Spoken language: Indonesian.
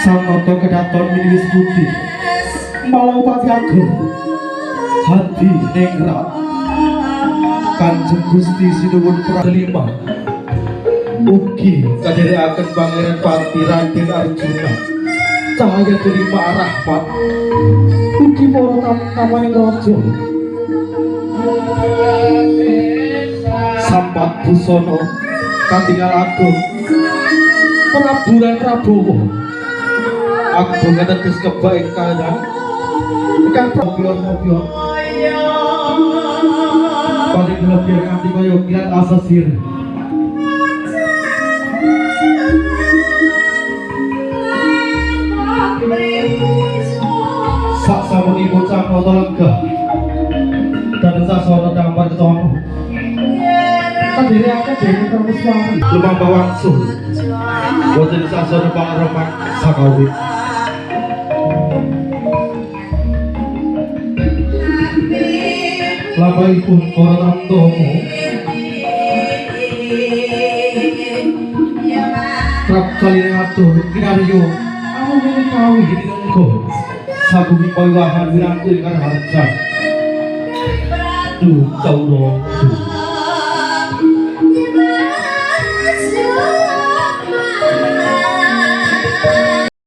Sang Nata kedaton miniwis putih malau pati agung hati ningrat Kanjeng Gusti Sinuwun Pralima ugi kadherekaken Pangeran Pati Raden Arjuna cahaya derima rahmat ugi para tamu-tamuning raja sampat busana katingal agung Praburan Prabowo agung ateges kebaik kanan ingkang prabiyon-prabiyon paling lebih kanthi kaya kiat asasir sak samunipun sang nata lenggah dan sasana dampar ketono kadherekaken dening Pramuswari lumambah wangsul boten sasana pangarepan sakawit lampahipun para tamtomo Prap kalih atur kinaryo amung kawi dinengko sabumi pawiwahan wirantu ingkang harja duh cawra